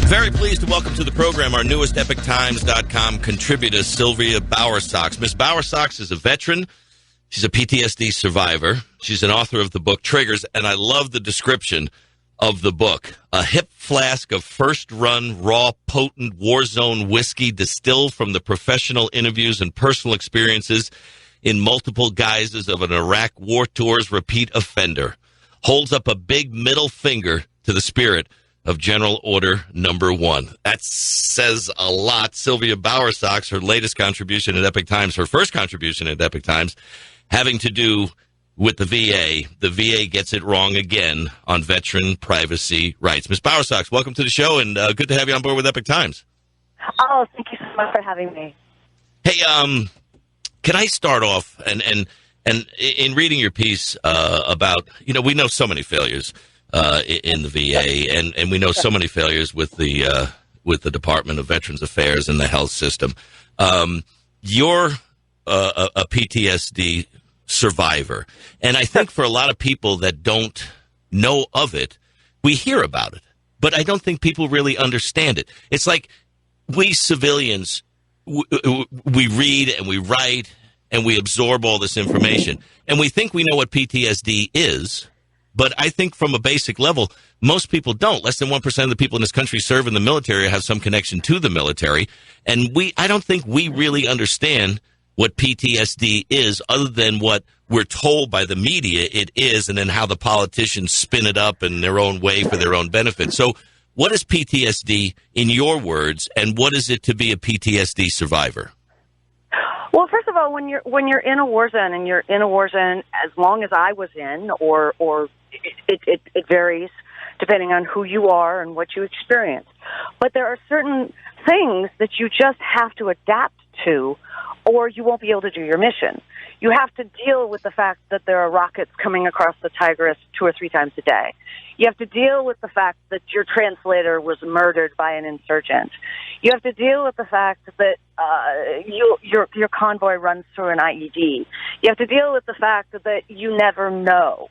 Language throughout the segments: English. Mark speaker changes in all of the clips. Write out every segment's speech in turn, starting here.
Speaker 1: Very pleased to welcome to the program our newest EpicTimes.com contributor, Sylvia Bowersox. Miss Bowersox is a veteran. She's a PTSD survivor. She's an author of the book Triggers, and I love the description of the book. A hip flask of first-run, raw, potent war zone whiskey distilled from the professional interviews and personal experiences in multiple guises of an Iraq war tour's repeat offender. Holds up a big middle finger to the spirit of General Order Number 1. That says a lot. Sylvia Bowersox, her latest contribution at Epic Times, her first contribution at Epic Times, having to do with the VA. The VA gets it wrong again on veteran privacy rights. Ms. Bowersox, welcome to the show, and good to have you on board with Epic Times.
Speaker 2: Oh, thank you so much for having me.
Speaker 1: Hey, can I start off, and in reading your piece about, we know so many failures in the VA, and we know so many failures with the Department of Veterans Affairs and the health system. You're a PTSD survivor, and I think for a lot of people that don't know of it, we hear about it, but I don't think people really understand it. It's like we civilians, we read and we write and we absorb all this information, and we think we know what PTSD is. But I think from a basic level, most people don't. Less than 1% of the people in this country serve in the military or have some connection to the military. And I don't think we really understand what PTSD is, other than what we're told by the media it is, and then how the politicians spin it up in their own way for their own benefit. So what is PTSD in your words, and what is it to be a PTSD survivor?
Speaker 2: Well, first of all, when you're in a war zone, and you're in a war zone as long as I was in, or it varies depending on who you are and what you experience. But there are certain things that you just have to adapt to, or you won't be able to do your mission. You have to deal with the fact that there are rockets coming across the Tigris 2 or 3 times a day. You have to deal with the fact that your translator was murdered by an insurgent. You have to deal with the fact that your convoy runs through an IED. You have to deal with the fact that you never know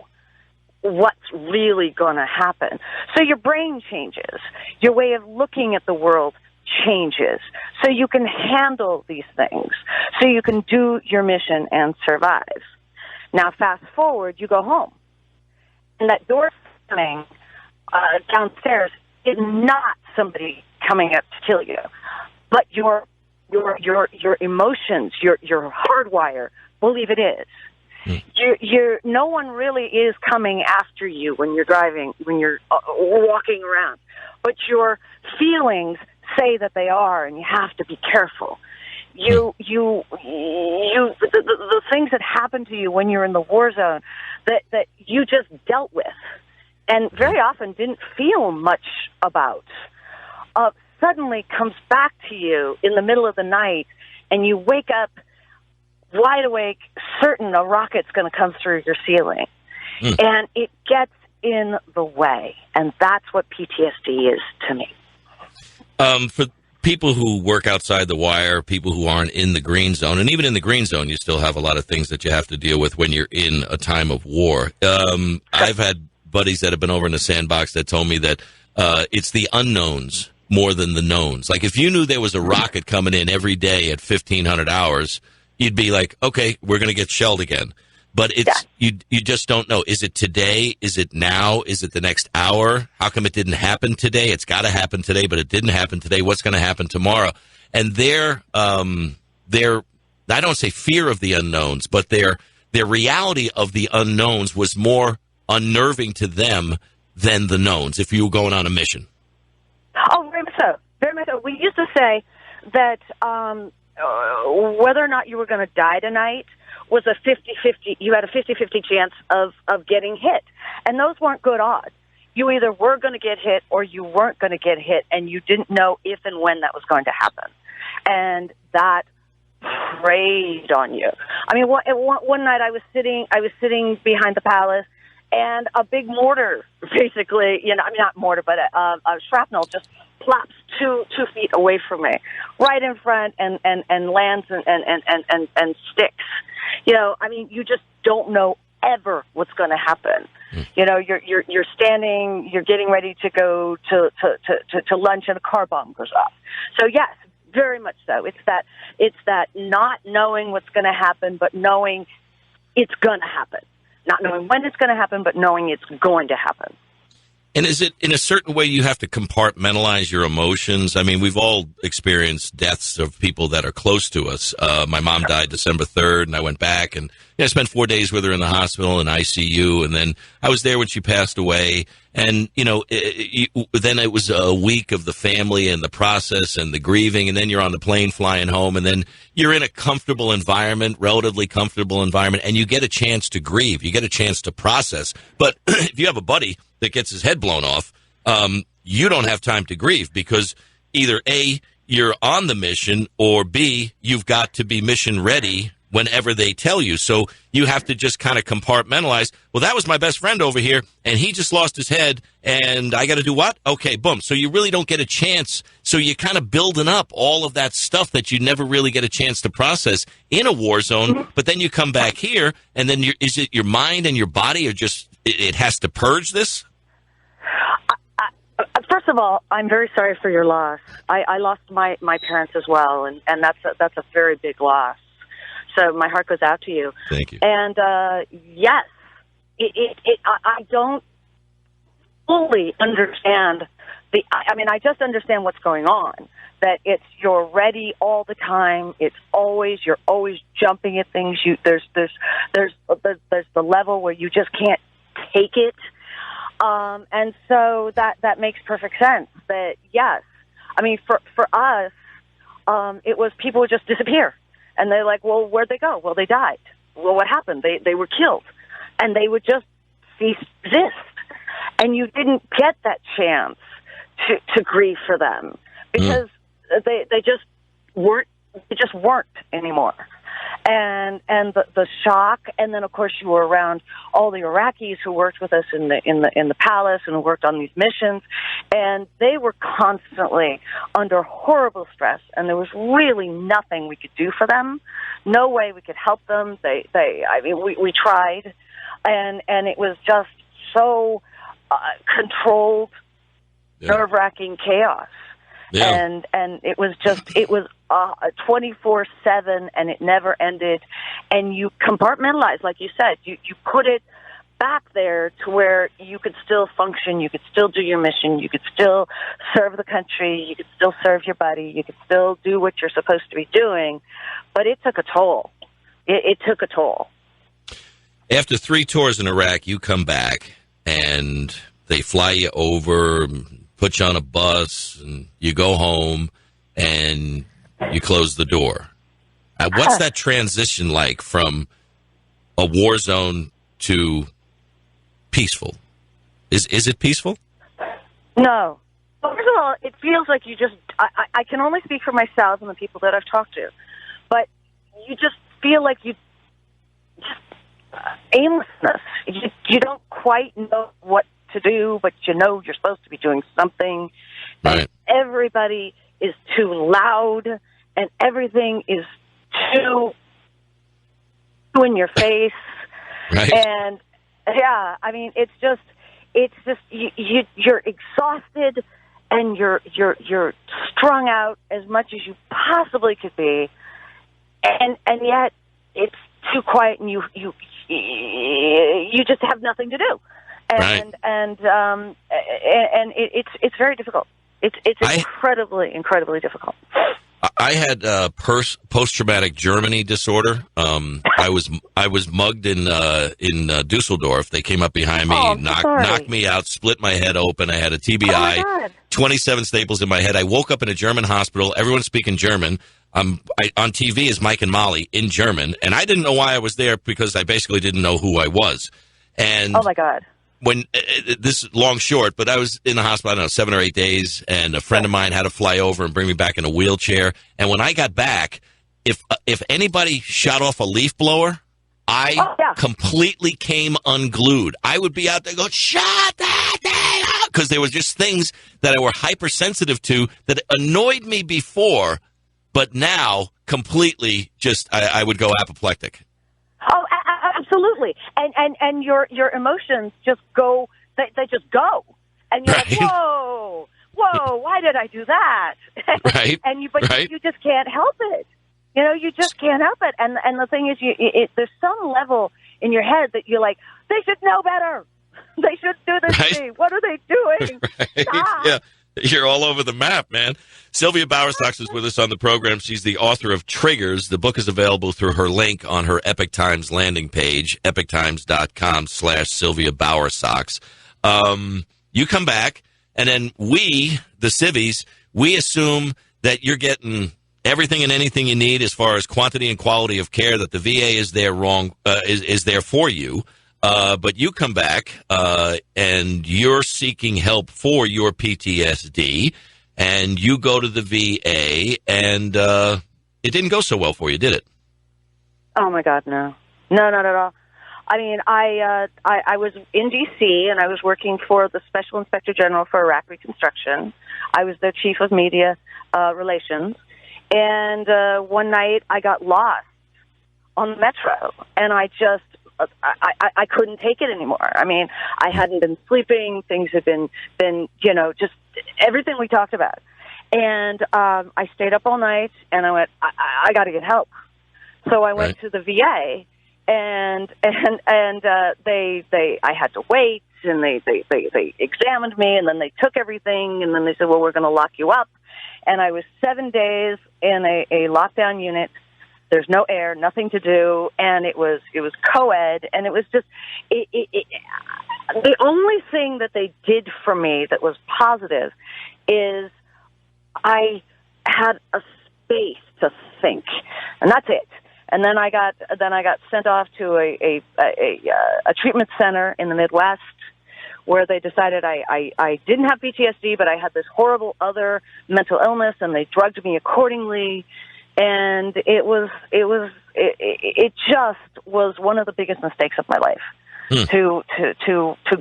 Speaker 2: what's really going to happen. So your brain changes. Your way of looking at the world changes. So you can handle these things. So you can do your mission and survive. Now, fast forward, you go home. And that door coming downstairs is not somebody coming up to kill you, but your emotions, your hardwire believe it is. No one really is coming after you when you're driving, when you're walking around, but your feelings say that they are, and you have to be careful. The things that happen to you when you're in the war zone that you just dealt with and very often didn't feel much about, suddenly comes back to you in the middle of the night, and you wake up wide awake, certain a rocket's going to come through your ceiling. And it gets in the way, and that's what PTSD is to me.
Speaker 1: For people who work outside the wire, people who aren't in the green zone, and even in the green zone, you still have a lot of things that you have to deal with when you're in a time of war. I've had buddies that have been over in the sandbox that told me that it's the unknowns more than the knowns. Like if you knew there was a rocket coming in every day at 1,500 hours, you'd be like, okay, we're going to get shelled again. But it's you just don't know. Is it today? Is it now? Is it the next hour? How come it didn't happen today? It's got to happen today, but it didn't happen today. What's going to happen tomorrow? And their I don't say fear of the unknowns, but their reality of the unknowns was more unnerving to them than the knowns if you were going on a mission.
Speaker 2: Oh, very much so. Very much so. We used to say that whether or not you were going to die tonight was a 50-50. You had a 50-50 chance of getting hit. And those weren't good odds. You either were going to get hit or you weren't going to get hit, and you didn't know if and when that was going to happen. And that preyed on you. I mean, one night I was sitting behind the palace, and a big mortar, basically, not mortar, but a shrapnel just plops 2 feet away from me, right in front, and lands and sticks. You just don't know ever what's going to happen. You know, you're standing, you're getting ready to go to lunch, and a car bomb goes off. So yes, very much so. It's that not knowing what's going to happen, but knowing it's going to happen. Not knowing when it's going to happen, but knowing it's going to happen.
Speaker 1: And is it in a certain way you have to compartmentalize your emotions? I mean, we've all experienced deaths of people that are close to us. My mom died December 3rd, and I went back and I spent 4 days with her in the hospital in ICU, and then I was there when she passed away. And, you know, then it was a week of the family and the process and the grieving, and then you're on the plane flying home, and then you're in a comfortable environment, relatively comfortable environment, and you get a chance to grieve. You get a chance to process. But if you have a buddy that gets his head blown off, you don't have time to grieve because either A, you're on the mission, or B, you've got to be mission ready whenever they tell you. So you have to just kind of compartmentalize. Well, that was my best friend over here, and he just lost his head, and I got to do what? Okay, boom. So you really don't get a chance. So you're kind of building up all of that stuff that you never really get a chance to process in a war zone, but then you come back here, and then is it your mind and your body are just, it has to purge this?
Speaker 2: First of all, I'm very sorry for your loss. I lost my parents as well, and that's a very big loss. So my heart goes out to you.
Speaker 1: Thank you.
Speaker 2: And yes, I don't fully understand I just understand what's going on. That you're ready all the time. You're always jumping at things. There's the level where you just can't take it. And so that makes perfect sense. That yes, I mean for us, it was people would just disappear. And they're like, well, where'd they go? Well, they died. Well, what happened? They were killed. And they would just cease to exist. And you didn't get that chance to grieve for them because they just weren't anymore. And the shock, and then of course you were around all the Iraqis who worked with us in the palace and who worked on these missions, and they were constantly under horrible stress, and there was really nothing we could do for them, no way we could help them. We tried, and it was just so controlled, nerve-wracking chaos. Yeah. And it was 24/7, and it never ended. And you compartmentalize, like you said, you put it back there to where you could still function, you could still do your mission, you could still serve the country, you could still serve your buddy, you could still do what you're supposed to be doing. But it took a toll. It took a toll.
Speaker 1: After 3 tours in Iraq, you come back and they fly you over, put you on a bus, and you go home, and you close the door. What's that transition like from a war zone to peaceful? Is it peaceful?
Speaker 2: No. Well, first of all, it feels like you just... I can only speak for myself and the people that I've talked to, but you just feel like you... aimlessness. You don't quite know what to do, but you know you're supposed to be doing something.
Speaker 1: Right.
Speaker 2: And everybody is too loud, and everything is too in your face.
Speaker 1: Right.
Speaker 2: And yeah, I mean, it's just you're exhausted, and you're strung out as much as you possibly could be, and yet it's too quiet, and you just have nothing to do. And
Speaker 1: right.
Speaker 2: It's very difficult. It's incredibly difficult.
Speaker 1: I had post-traumatic Germany disorder. I was mugged in Dusseldorf. They came up behind me, knocked me out, split my head open. I had a TBI, 27 staples in my head. I woke up in a German hospital. Everyone's speaking German. On TV is Mike and Molly in German, and I didn't know why I was there because I basically didn't know who I was. And
Speaker 2: oh my God.
Speaker 1: When this is long short, but I was in the hospital, I don't know, 7 or 8 days, and a friend of mine had to fly over and bring me back in a wheelchair. And when I got back, if anybody shot off a leaf blower, I completely came unglued. I would be out there going, shut that thing up, because there was just things that I were hypersensitive to that annoyed me before, but now completely just I would go apoplectic.
Speaker 2: Oh, Absolutely. And your emotions just go, they just go. And you're like, whoa, why did I do that?
Speaker 1: Right.
Speaker 2: But you just can't help it. You just can't help it. And the thing is, there's some level in your head that you're like, they should know better. They should do this to me. What are they doing?
Speaker 1: Right. Yeah. You're all over the map, man. Sylvia Bowersox is with us on the program. She's the author of Triggers. The book is available through her link on her Epic Times landing page, epictimes.com/Sylvia Bowersox. You come back, and then we, the civvies, we assume that you're getting everything and anything you need as far as quantity and quality of care, that the VA is there is there for you. But you come back and you're seeking help for your PTSD, and you go to the VA, and it didn't go so well for you, did it?
Speaker 2: Oh my God, no, not at all. I mean, I was in D.C. and I was working for the Special Inspector General for Iraq Reconstruction. I was their chief of media relations, and one night I got lost on the metro, and I couldn't take it anymore. I mean, I hadn't been sleeping. Things had been just everything we talked about. And I stayed up all night, and I went, I got to get help. So I went to the VA, and I had to wait, and they examined me, and then they took everything, and then they said, well, we're going to lock you up. And I was 7 days in a lockdown unit. There's no air, nothing to do, and it was co-ed, and it was just the only thing that they did for me that was positive is I had a space to think, and that's it. And then I got sent off to a treatment center in the Midwest, where they decided I didn't have PTSD, but I had this horrible other mental illness, and they drugged me accordingly. And it just was one of the biggest mistakes of my life to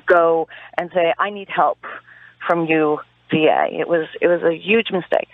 Speaker 2: go and say, I need help from you, VA. It was a huge mistake.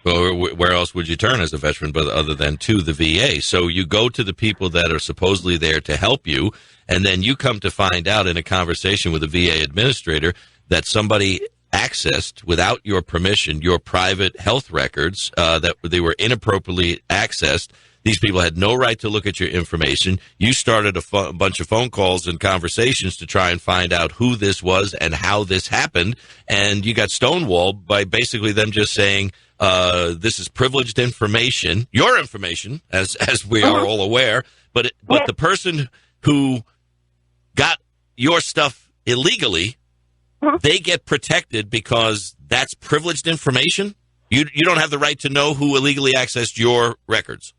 Speaker 1: Well, where else would you turn as a veteran but other than to the VA? So you go to the people that are supposedly there to help you, and then you come to find out in a conversation with a VA administrator that somebody accessed without your permission your private health records, that they were inappropriately accessed. These people had no right to look at your information. You started a bunch of phone calls and conversations to try and find out who this was and how this happened, and you got stonewalled by basically them just saying, this is privileged information, your information, as we are all aware, but the person who got your stuff illegally, they get protected because that's privileged information? You don't have the right to know who illegally accessed your records.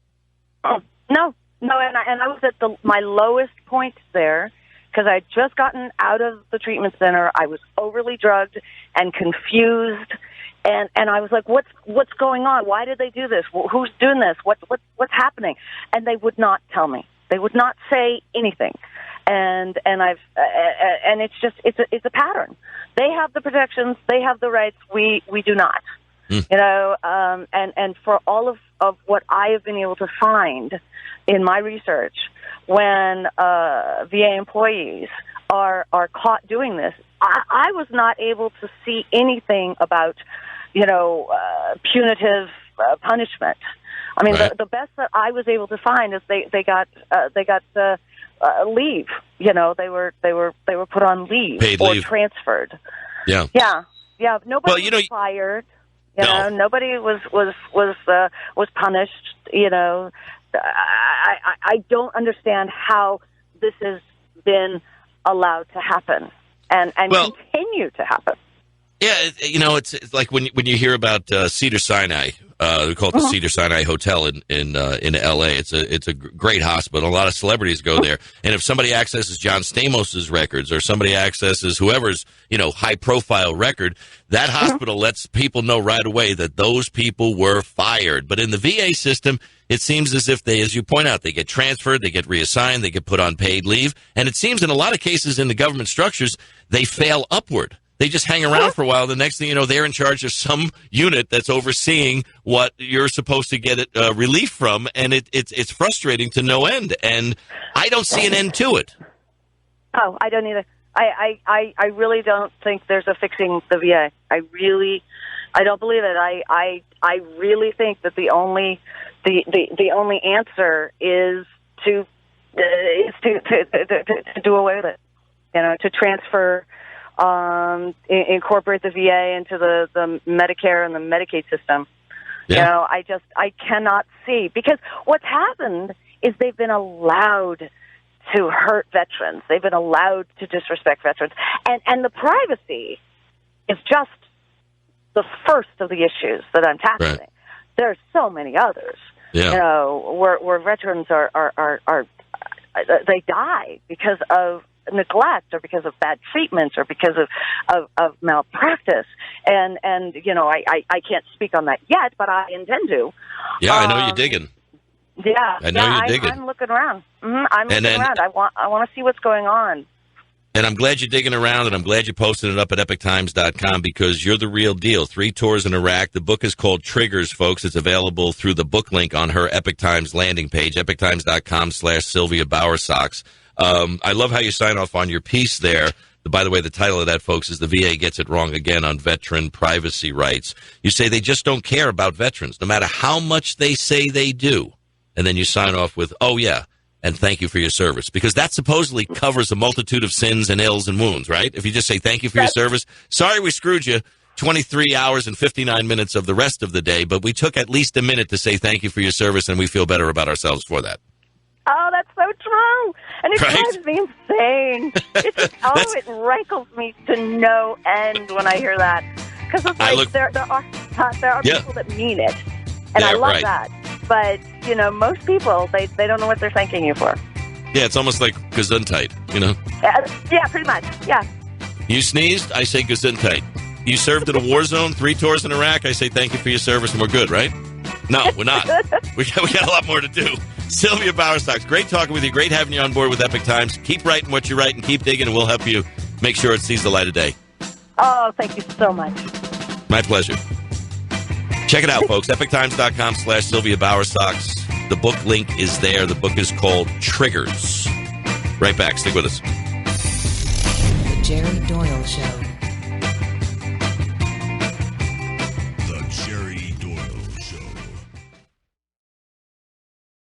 Speaker 2: Oh, no, and I was at my lowest point there because I had just gotten out of the treatment center. I was overly drugged and confused, and I was like, what's going on? Why did they do this? Who's doing this? What's happening? And they would not tell me. They would not say anything. And it's just it's a pattern. They have the protections, they have the rights. We do not. And for all of what I have been able to find in my research, when VA employees are caught doing this, I was not able to see anything about punitive punishment. I mean, the best that I was able to find is they got leave. They were put on leave
Speaker 1: paid
Speaker 2: or
Speaker 1: leave.
Speaker 2: Transferred.
Speaker 1: Yeah.
Speaker 2: Nobody was fired. Nobody was punished. I don't understand how this has been allowed to happen and continue to happen.
Speaker 1: Yeah, it's like when you hear about Cedar Sinai. We call it the Cedar Sinai Hotel in L.A. It's a great hospital. A lot of celebrities go there. And if somebody accesses John Stamos' records or somebody accesses whoever's high profile record, that hospital lets people know right away that those people were fired. But in the VA system, it seems as if they, as you point out, they get transferred, they get reassigned, they get put on paid leave, and it seems in a lot of cases in the government structures they fail upward. They just hang around for a while. The next thing you know, they're in charge of some unit that's overseeing what you're supposed to get relief from, and it's frustrating to no end. And I don't see an end to it.
Speaker 2: Oh, I don't either. I really don't think there's a fixing the VA. I don't believe it. I really think that the only answer is to do away with it. To transfer, incorporate the VA into the Medicare and the Medicaid system. Yeah. I cannot see, because what's happened is they've been allowed to hurt veterans. They've been allowed to disrespect veterans. And the privacy is just the first of the issues that I'm tackling. Right. There's so many others, where veterans are they die because of neglect or because of bad treatments or because of malpractice. And I can't speak on that yet, but I intend to.
Speaker 1: Yeah, I know you're digging.
Speaker 2: Yeah,
Speaker 1: I know you're digging.
Speaker 2: I'm looking around. Mm-hmm. I'm looking around. I want to see what's going on.
Speaker 1: And I'm glad you're digging around, and I'm glad you posted it up at EpicTimes.com, because you're the real deal. 3 tours in Iraq. The book is called Triggers, folks. It's available through the book link on her Epic Times landing page, EpicTimes.com/Sylvia Bowersox. I love how you sign off on your piece there. By the way, the title of that, folks, is "The VA Gets It Wrong Again on Veteran Privacy Rights." You say they just don't care about veterans, no matter how much they say they do. And then you sign off with, "Oh, yeah, and thank you for your service," because that supposedly covers a multitude of sins and ills and wounds, right? If you just say thank you for your service, sorry we screwed you 23 hours and 59 minutes of the rest of the day, but we took at least a minute to say thank you for your service, and we feel better about ourselves for that.
Speaker 2: Oh, that's so true. And it drives me insane. It's just, it rankles me to no end when I hear that. Because it's like there are people that mean it. And I love that. But, most people, they don't know what they're thanking you for.
Speaker 1: Yeah, it's almost like Gesundheit,
Speaker 2: Yeah, pretty much, yeah.
Speaker 1: You sneezed, I say Gesundheit. You served in a war zone, 3 tours in Iraq, I say thank you for your service, and we're good, right? No, we're not. we got a lot more to do. Sylvia Bowersox, great talking with you. Great having you on board with Epic Times. Keep writing what you write and keep digging, and we'll help you make sure it sees the light of day.
Speaker 2: Oh, thank you so much.
Speaker 1: My pleasure. Check it out, folks. EpicTimes.com/Sylvia Bowersox. The book link is there. The book is called Triggers. Right back. Stick with us.
Speaker 3: The Jerry Doyle Show.